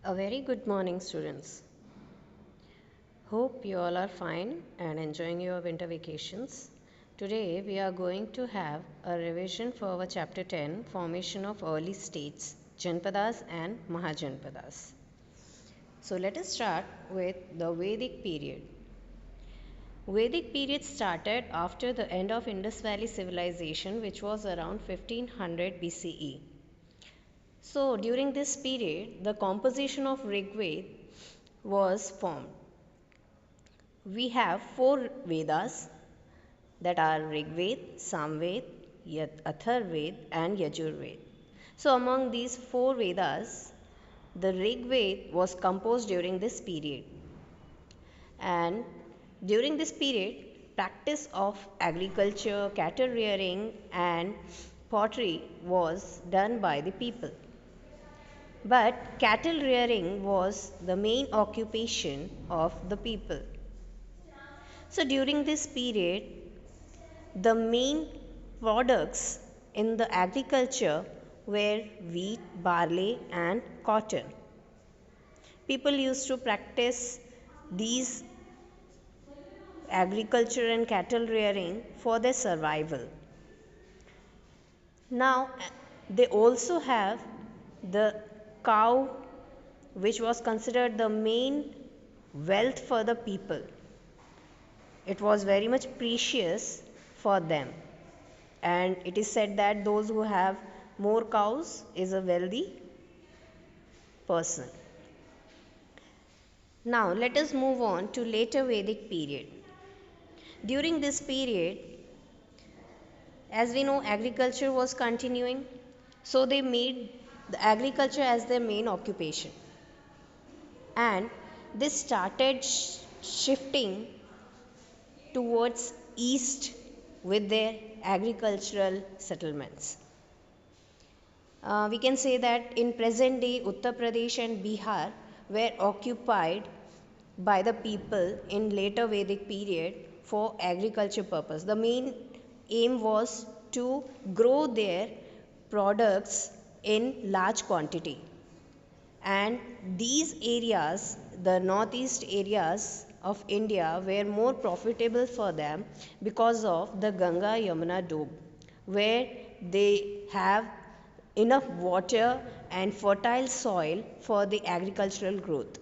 A very good morning, students. Hope you all are fine and enjoying your winter vacations. Today, we are going to have a revision for our chapter 10 Formation of Early States, Janapadas and Mahajanapadas. So, let us start with the Vedic period. Vedic period started after the end of Indus Valley civilization, which was around 1500 BCE. So, during this period, the composition of Rig Veda was formed. We have four Vedas that are Rig Veda, Samved, Atharved, and Yajurved. So, among these four Vedas, the Rig Veda was composed during this period. And during this period, practice of agriculture, cattle rearing, and pottery was done by the people. But cattle rearing was the main occupation of the people. So during this period, the main products in the agriculture were wheat, barley, and cotton. People used to practice these agriculture and cattle rearing for their survival. Now, they also have the cow, which was considered the main wealth for the people. It was very much precious for them, and it is said that those who have more cows is a wealthy person. Now let us move on to later Vedic period. During this period, as we know, agriculture was continuing, so they made the agriculture as their main occupation, and they started shifting towards east with their agricultural settlements. We can say that in present day Uttar Pradesh and Bihar were occupied by the people in later Vedic period for agriculture purpose. The main aim was to grow their products in large quantity, and these areas, the northeast areas of India, were more profitable for them because of the Ganga Yamuna Doab, where they have enough water and fertile soil for the agricultural growth.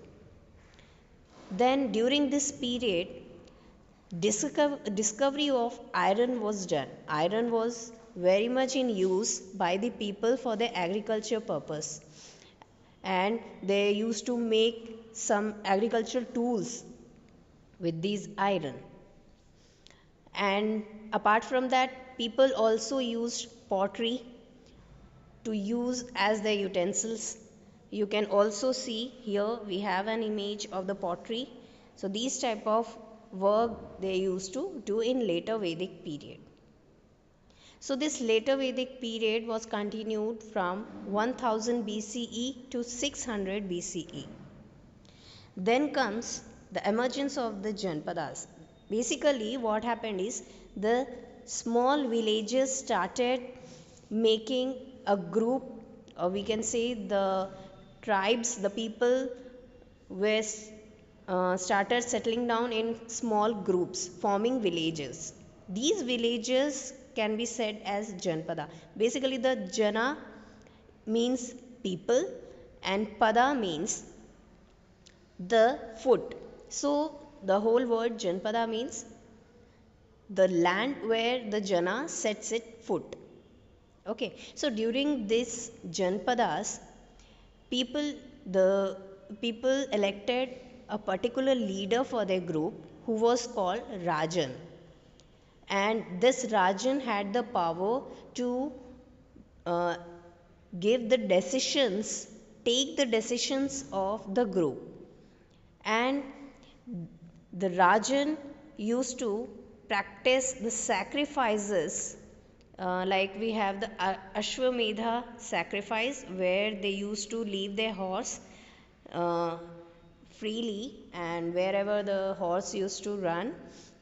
Then during this period, discovery of iron was done. Iron was very much in use by the people for their agriculture purpose, and they used to make some agricultural tools with these iron. And apart from that, people also used pottery to use as their utensils. You can also see here we have an image of the pottery. So these type of work they used to do in later Vedic period. So this later Vedic period was continued from 1000 BCE to 600 BCE. Then comes the emergence of the Janapadas. Basically what happened is the small villages started making a group, or we can say the tribes, the people were started settling down in small groups, forming villages. These villages can be said as Janapada. Basically the Jana means people and Pada means the foot. So the whole word Janapada means the land where the Jana sets its foot. Okay, so during this Janapadas, the people elected a particular leader for their group who was called Rajan, and this Rajan had the power to give the decisions, take the decisions of the group. And the Rajan used to practice the sacrifices, like we have the Ashwamedha sacrifice, where they used to leave their horse freely, and wherever the horse used to run,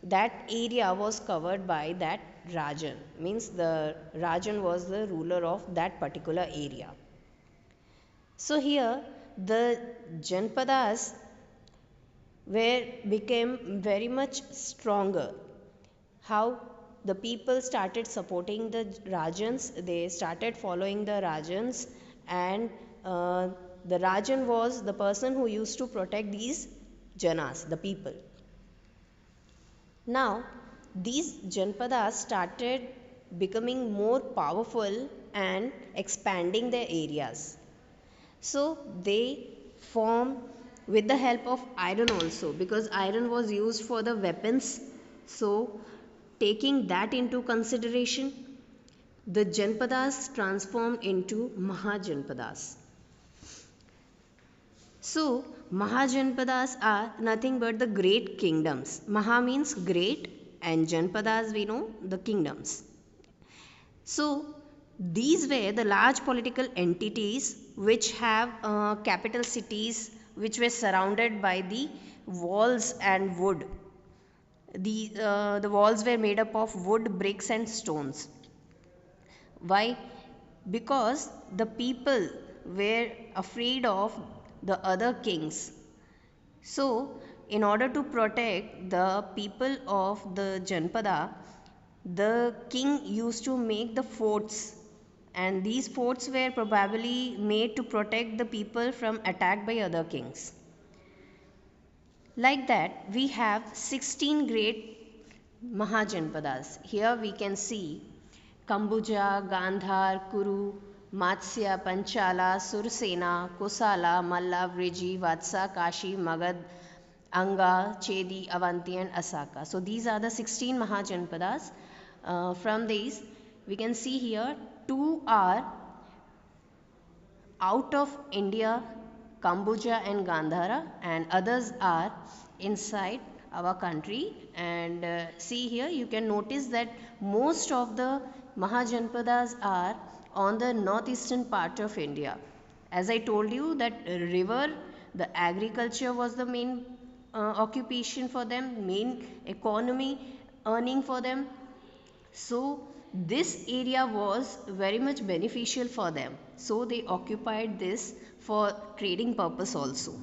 that area was covered by that Rajan. Means the Rajan was the ruler of that particular area. So here the Janapadas became very much stronger. How the people started supporting the Rajans, they started following the Rajans, and the Rajan was the person who used to protect these Janas, the people. Now, these Janapadas started becoming more powerful and expanding their areas. So they form with the help of iron also, because iron was used for the weapons. So taking that into consideration, the Janapadas transformed into Mahajanapadas. So Mahajanapadas are nothing but the great kingdoms. Maha means great and Janapadas we know the kingdoms. So these were the large political entities which have capital cities which were surrounded by the walls and wood. The walls were made up of wood, bricks and stones. Why? Because the people were afraid of the other kings. So, in order to protect the people of the Janapada, the king used to make the forts, and these forts were probably made to protect the people from attack by other kings. Like that, we have 16 great Mahajanapadas. Here we can see Kambuja, Gandhar, Kuru, Matsya, Panchala, Sursena, Kosala, Malla, Vriji, Vatsa, Kashi, Magad, Anga, Chedi, Avanti and Asaka. So these are the 16 Mahajanapadas. From these we can see here two are out of India, Kambuja and Gandhara, and others are inside our country. And see here, you can notice that most of the Mahajanapadas are on the northeastern part of India. As I told you that river, the agriculture was the main occupation for them, main economy earning for them. So this area was very much beneficial for them. So they occupied this for trading purpose also.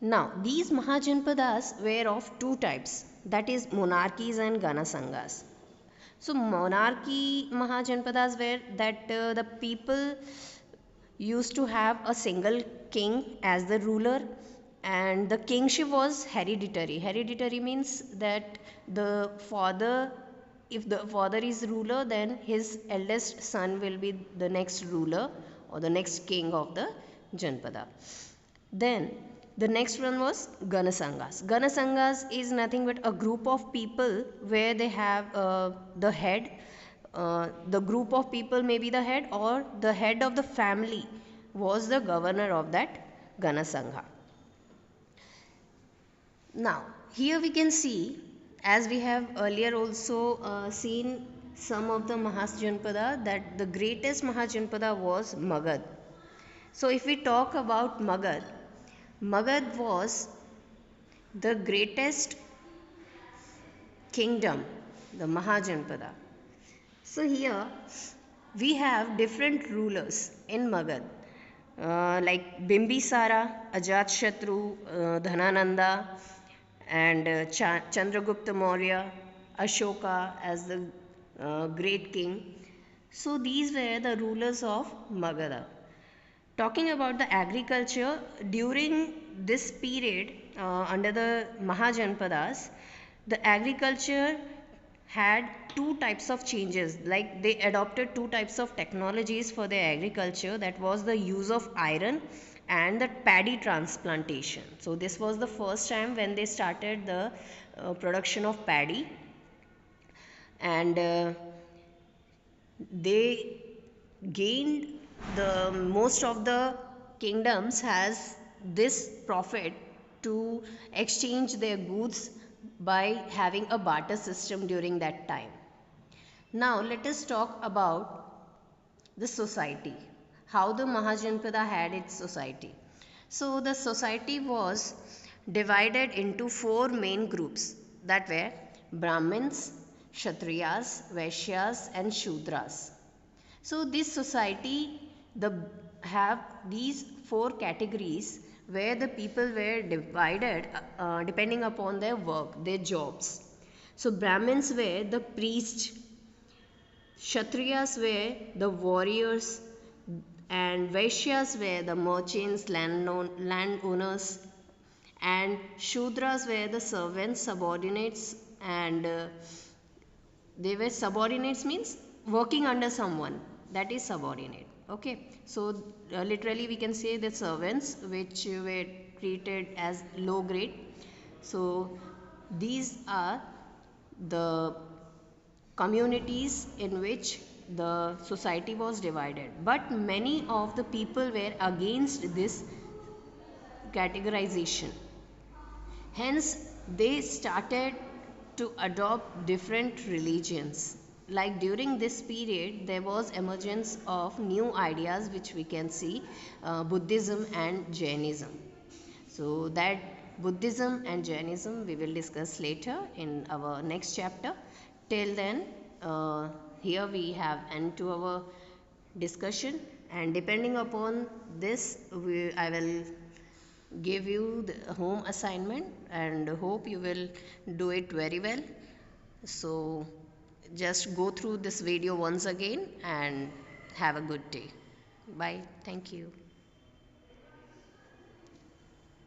Now these Mahajanapadas were of two types, that is monarchies and Ganasanghas. So monarchy Mahajanapadas were that the people used to have a single king as the ruler, and the kingship was hereditary. Hereditary means that the father, if the father is ruler, then his eldest son will be the next ruler or the next king of the Janapada. Then the next one was Ganasanghas. Ganasanghas is nothing but a group of people where they have the head. The group of people may be the head, or the head of the family was the governor of that Ganasangha. Now, here we can see, as we have earlier also seen some of the Mahajanapada, that the greatest Mahajanapada was Magad. So, if we talk about Magad, Magad was the greatest kingdom, the Mahajanapada. So, here we have different rulers in Magad. Like Bimbisara, Ajatshatru, Dhanananda, and Chandragupta Maurya, Ashoka as the great king. So these were the rulers of Magadha. Talking about the agriculture, during this period under the Mahajanapadas, the agriculture had two types of changes. Like they adopted two types of technologies for their agriculture, that was the use of iron and the paddy transplantation. So this was the first time when they started the production of paddy, and they gained the most of the kingdoms has this profit to exchange their goods by having a barter system during that time. Now let us talk about the society, how the Mahajanapada had its society. So the society was divided into four main groups, that were Brahmins, Kshatriyas, Vaishyas and Shudras. So this society, the have these four categories where the people were divided depending upon their work, their jobs. So Brahmins were the priests, Kshatriyas were the warriors, and Vaishyas were the merchants, landowners, and Shudras were the servants, subordinates, and they were subordinates means working under someone, that is subordinate. Okay, so literally we can say the servants which were treated as low grade. So these are the communities in which the society was divided, but many of the people were against this categorization. Hence, they started to adopt different religions. Like during this period, there was emergence of new ideas which we can see, Buddhism and Jainism. So that Buddhism and Jainism we will discuss later in our next chapter. Till then, here we have end to our discussion, and depending upon this, I will give you the home assignment and hope you will do it very well. So just go through this video once again and have a good day. Bye. Thank you.